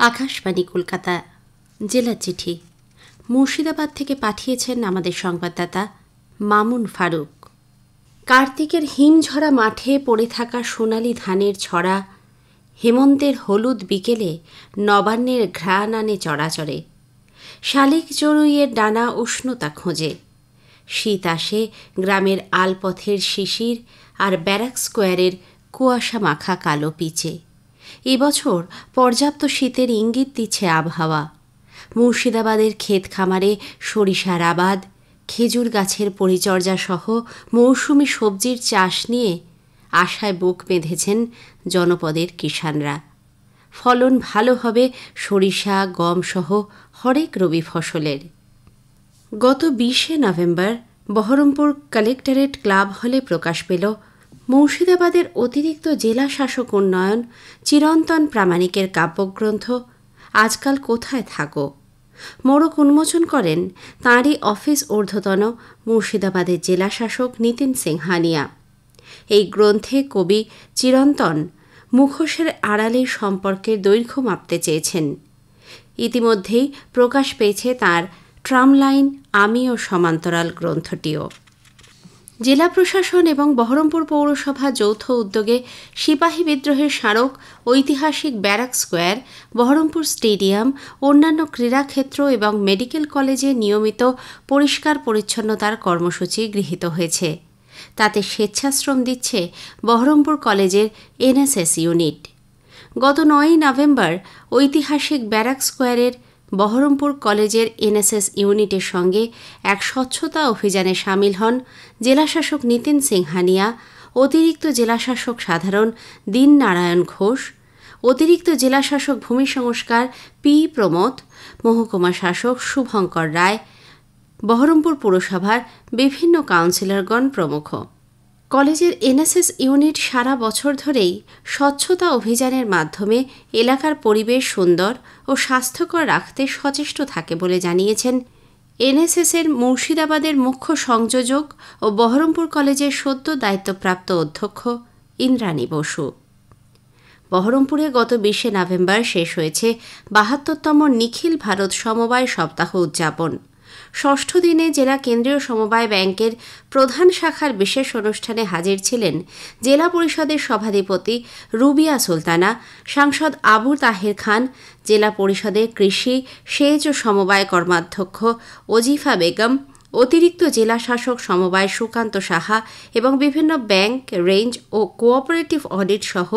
আকাশবাণী কলকাতা জেলা চিঠি মুর্শিদাবাদ থেকে পাঠিয়েছেন আমাদের সংবাদদাতা মামুন ফারুক। কার্তিকের হিমঝরা মাঠে পড়ে থাকা সোনালি ধানের ছড়া, হেমন্তের হলুদ বিকেলে নবান্নের ঘ্রাণ আনে চরাচরে। শালিক চড়ুইয়ের ডানা উষ্ণতা খোঁজে। শীত আসে গ্রামের আলপথের শিশির আর ব্যারাক স্কোয়ারের কুয়াশা মাখা কালো পিচে। এবছর পর্যাপ্ত শীতের ইঙ্গিত দিচ্ছে আবহাওয়া। মুর্শিদাবাদের ক্ষেত খামারে সরিষার আবাদ, খেজুর গাছের পরিচর্যা সহ মৌসুমি সবজির চাষ নিয়ে আশায় বুক বেঁধেছেন জনপদের কিষাণরা। ফলন ভালো হবে সরিষা, গম সহ হরেক রবি ফসলের। গত 20শে নভেম্বর বহরমপুর কালেক্টরেট ক্লাব হলে প্রকাশ পেল মুর্শিদাবাদের অতিরিক্ত জেলা শাসক উন্নয়ন চিরন্তন প্রামাণিকের কাব্যগ্রন্থ আজকাল কোথায় থাকো। মোড়ক উন্মোচন করেন তাঁরই অফিস ঊর্ধ্বতন মুর্শিদাবাদের জেলা শাসক নিতিন সিংহানিয়া। এই গ্রন্থে কবি চিরন্তন মুখোশের আড়ালে সম্পর্কের দৈর্ঘ্য মাপতে চেয়েছেন। ইতিমধ্যেই প্রকাশ পেয়েছে তাঁর ট্রামলাইন আমি ও সমান্তরাল গ্রন্থটিও। জেলা প্রশাসন এবং বহরমপুর পৌরসভা যৌথ উদ্যোগে সিপাহী বিদ্রোহের স্মারক, ঐতিহাসিক ব্যারাক স্কোয়ার, বহরমপুর স্টেডিয়াম, অন্যান্য ক্রীড়াক্ষেত্র এবং মেডিকেল কলেজে নিয়মিত পরিষ্কার পরিচ্ছন্নতার কর্মসূচি গৃহীত হয়েছে। তাতে স্বেচ্ছাশ্রম দিচ্ছে বহরমপুর কলেজের এনএসএস ইউনিট। গত 9ই নভেম্বর ঐতিহাসিক ব্যারাক স্কোয়ারের বহরমপুর কলেজের এনএসএস ইউনিটের সঙ্গে এক স্বচ্ছতা অভিযানে সামিল হন জেলাশাসক নিতিন সিংহানিয়া, অতিরিক্ত জেলাশাসক সাধারণ দীন নারায়ণ ঘোষ, অতিরিক্ত জেলাশাসক ভূমি সংস্কার পি প্রমোদ, মহকুমা শাসক শুভঙ্কর রায়, বহরমপুর পুরসভার বিভিন্ন কাউন্সিলরগণ প্রমুখ। কলেজের এনএসএস ইউনিট সারা বছর ধরেই স্বচ্ছতা অভিযানের মাধ্যমে এলাকার পরিবেশ সুন্দর ও স্বাস্থ্যকর রাখতে সচেষ্ট থাকে বলে জানিয়েছেন এনএসএসের মুর্শিদাবাদের মুখ্য সংযোজক ও বহরমপুর কলেজের সদ্য দায়িত্বপ্রাপ্ত অধ্যক্ষ ইন্দ্রাণী বসু। বহরমপুরে গত 20শে নভেম্বর শেষ হয়েছে 72তম নিখিল ভারত সমবায় সপ্তাহ উদযাপন। ষষ্ঠ দিনে জেলা কেন্দ্রীয় সমবায় ব্যাংকের প্রধান শাখার বিশেষ অনুষ্ঠানে হাজির ছিলেন জেলা পরিষদের সভাধিপতি রুবিয়া সুলতানা, সাংসদ আবু তাহের খান, জেলা পরিষদের কৃষি, সেচ ও সমবায় কর্মাধ্যক্ষ ওজিফা বেগম, অতিরিক্ত জেলা শাসক সমবায় সুকান্ত সাহা এবং বিভিন্ন ব্যাংক, রেঞ্জ ও কোঅপারেটিভ অডিট সহ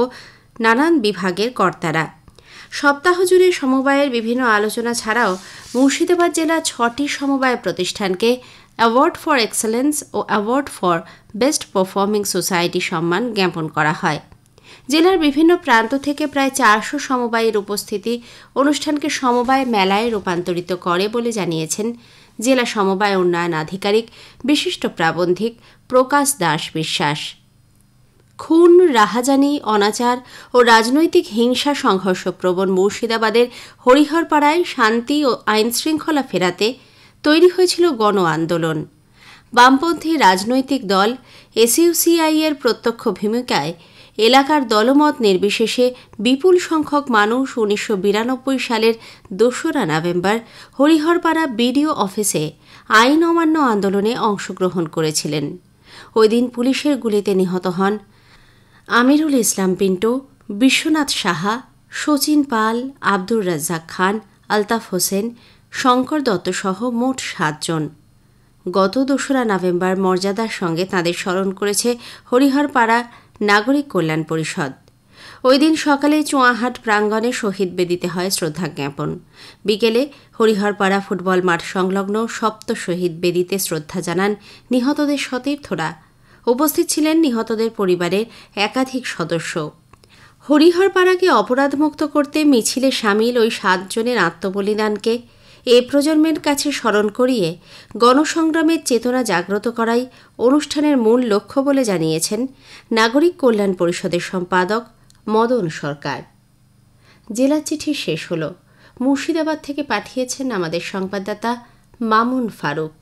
নানান বিভাগের কর্তারা। সপ্তাহ জুড়ে সমবায়ের বিভিন্ন আলোচনা ছাড়াও মুর্শিদাবাদ জেলা 6টি সমবায় প্রতিষ্ঠানকে অ্যাওয়ার্ড ফর এক্সেলেন্স ও award for best performing society সম্মান জ্ঞাপন করা হয়। জেলার বিভিন্ন প্রান্ত থেকে প্রায় 400 সমবায়ের উপস্থিতি অনুষ্ঠানকে সমবায় মেলায় রূপান্তরিত করে বলে জানিয়েছেন জেলা সমবায় উন্নয়ন আধিকারিক বিশিষ্ট প্রাবন্ধিক প্রকাশ দাস বিশ্বাস। খুন, রাহাজানি, অনাচার ও রাজনৈতিক হিংসা সংঘর্ষপ্রবণ মুর্শিদাবাদের হরিহরপাড়ায় শান্তি ও আইনশৃঙ্খলা ফেরাতে তৈরি হয়েছিল গণ আন্দোলন। বামপন্থী রাজনৈতিক দল এসইউসিআই এর প্রত্যক্ষ ভূমিকায় এলাকার দলমত নির্বিশেষে বিপুল সংখ্যক মানুষ 1992 সালের 2রা নভেম্বর হরিহরপাড়া বিডিও অফিসে আইন অমান্য আন্দোলনে অংশগ্রহণ করেছিলেন। ওই দিন পুলিশের গুলিতে নিহত হন আমিরুল ইসলাম পিন্টু, বিশ্বনাথ সাহা, শচীন পাল, আব্দুর রাজ্জাক খান, আলতাফ হোসেন, শঙ্কর দত্ত সহ মোট 7 জন। গত 2রা নভেম্বর মর্যাদার সঙ্গে তাঁদের স্মরণ করেছে হরিহরপাড়া নাগরিক কল্যাণ পরিষদ। ওই দিন সকালে চুয়াহাট প্রাঙ্গণে শহীদ বেদিতে হয় শ্রদ্ধা জ্ঞাপন। বিকেলে হরিহরপাড়া ফুটবল মাঠ সংলগ্ন সপ্ত শহীদ বেদিতে শ্রদ্ধা জানান নিহতদের সতীর্থরা। উপস্থিত ছিলেন নিহতদের পরিবারের একাধিক সদস্য। হরিহরপাড়াকে অপরাধমুক্ত করতে মিছিলে সামিল ওই 7 জনের আত্মবলিদানকে এ প্রজন্মের কাছে স্মরণ করিয়ে গণসংগ্রামের চেতনা জাগ্রত করাই অনুষ্ঠানের মূল লক্ষ্য বলে জানিয়েছেন নাগরিক কল্যাণ পরিষদের সম্পাদক মদন সরকার। জেলা চিঠি শেষ হল। মুর্শিদাবাদ থেকে পাঠিয়েছেন আমাদের সংবাদদাতা মামুন ফারুক।